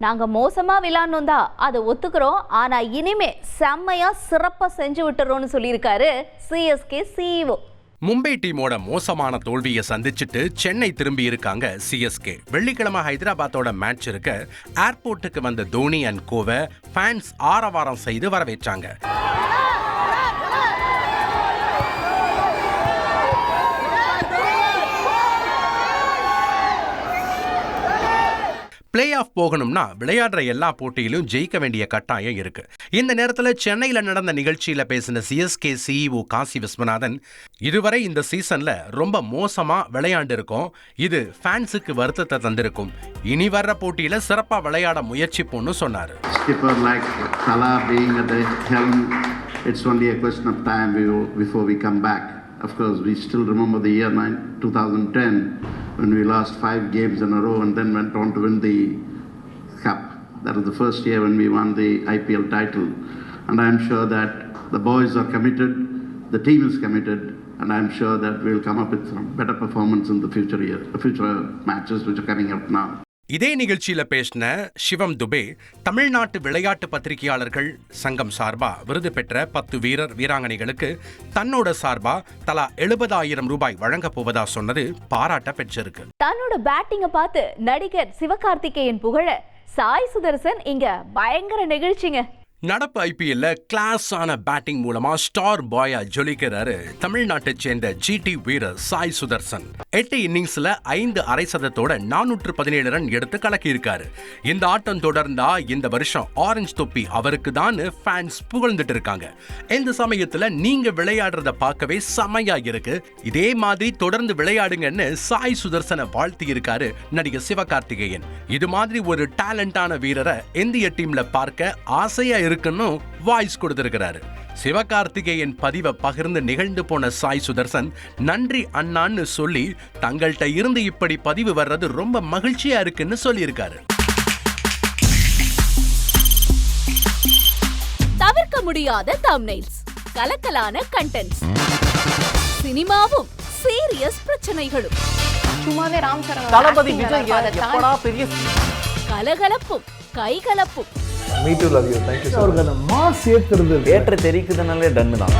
நாங்க மோசமா விளையாடணும் தான் அதை ஒத்துக்கிறோம். ஆனா இனிமே செம்மையா சிறப்பா செஞ்சு விட்டுறோம்னு சொல்லியிருக்காரு சிஎஸ்கே சிஇஓ. மும்பை டீமோட மோசமான தோல்வியை சந்திச்சுட்டு சென்னை திரும்பி இருக்காங்க சிஎஸ்கே. வெள்ளிக்கிழமை ஹைதராபாத்தோட மேட்ச் இருக்க ஏர்போர்ட்டுக்கு வந்த தோனி அண்ட் கோவை ஃபேன்ஸ் ஆரவாரம் செய்து வரவேற்றாங்க. பிளே ஆஃப் போகணும்னா விளையாடுற எல்லா போட்டியிலும் ஜெயிக்க வேண்டிய கட்டாயம் இருக்கு. இந்த நேரத்தில் சென்னையில் நடந்த நிகழ்ச்சியில பேசின சிஎஸ்கே சிஇஓ காசி விஸ்வநாதன், இதுவரை இந்த சீசன்ல ரொம்ப மோசமா விளையாண்டு இருக்கோம். இது ஃபேன்ஸுக்கு வருத்தத்தை தந்திருக்கும். இனி வர்ற போட்டியில சிறப்பா விளையாட முயற்சிப்போம்னு சொன்னாரு. Of course, we still remember the year 2010 when we lost 5 games in a row and then went on to win the Cup. That was the first year when we won the IPL title. And I'm sure that the boys are committed, the team is committed, and I'm sure that we'll come up with some better performance in the future matches which are coming up now. இதே நிகழ்ச்சியில பேசின சிவம் துபே, தமிழ்நாட்டு விளையாட்டு பத்திரிகையாளர்கள் சங்கம் சார்பா விருது பெற்ற 10 வீரர் வீராங்கனைகளுக்கு தன்னோட சார்பா தலா 70,000 ரூபாய் வழங்க போவதா சொன்னது பாராட்ட பெற்றிருக்கு. தன்னோட பேட்டிங்க பார்த்து நடிகர் சிவகார்த்திகேயன் புகழ சாய் சுதர்சன் இங்க பயங்கர நிகழ்ச்சிங்க. நடப்பு ஐபிஎல்ல கிளாஸான பேட்டிங் மூலமா ஸ்டார் பாயா ஜொலிக்கிறாரு தமிழ்நாட்டை சேர்ந்த ஜிடி வீரர் சாய் சுதர்சன். 8 இன்னிங்ஸ்ல 5 அரை சதத்தோட 417 ரன் எடுத்து கலக்கியிருக்காரு. இந்த ஆட்டம் தொடர்ந்தா இந்த வருஷம் ஆரஞ்சு தொப்பி அவருக்கு தான் ஃபேன்ஸ் புகழ்ந்துட்டு இருக்காங்க. இந்த சமயத்துல நீங்க விளையாடுறத பார்க்கவே செமையா இருக்கு, இதே மாதிரி தொடர்ந்து விளையாடுங்கன்னு சாய் சுதர்சனை வாழ்த்தி இருக்காரு நடிகர் சிவகார்த்திகேயன். இது மாதிரி ஒரு டேலண்டான வீரரை இந்திய டீம்ல பார்க்க ஆசையா இருக்குன்னு வாய்ஸ் கொடுத்திருக்கிறாரு. சிவகார்த்திகேயன் பதிவை பகிர்ந்து நிகழ்ந்து போன சாய் சுதர்சன் நன்றி அண்ணான்னு சொல்லி தங்கள்கிட்ட இருந்து இப்படி பதிவு வர்றது ரொம்ப மகிழ்ச்சியா இருக்குன்னு சொல்லியிருக்காரு. தவிர்க்க முடியாத தம்ப்நெயில்ஸ், கலக்கலான கண்டென்ட்ஸ், சினிமாவும் சீரியஸ் பிரச்சனைகளும், சும்மாவே ராம்சரண் தளபதி விஜய் எப்படா பெரிய கலகலப்பும் கைகலப்பும். Me too, love you. Thank you so much. Mass ஏத்துறது ஏற்ற தெரிக்குதுனாலே டன் தான்.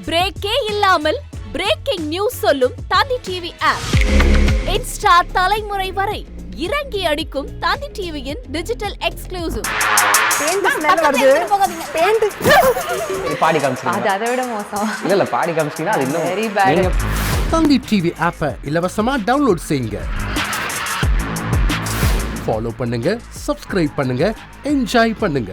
பிரேக்கே இல்லாமல் பிரேக்கிங் நியூஸ் சொல்லும் தந்தி டிவி ஆப். இன்ஸ்டா தலைமுறை வரை இறங்கி அடிக்கும் தந்தி டிவியின் டிஜிட்டல் எக்ஸ்க்ளூசிவ். பாடி காமிச்சிங்க. அது அதை விட மோசம். இல்ல பாடி காமிச்சிங்கன்னா அது இன்னும் வெரி பேட். தந்தி டிவி ஆப்பை இலவசமா டவுன்லோட் செய்யுங்க. ஃபாலோ பண்ணுங்க, சப்ஸ்கிரைப் பண்ணுங்க, என்ஜாய் பண்ணுங்க.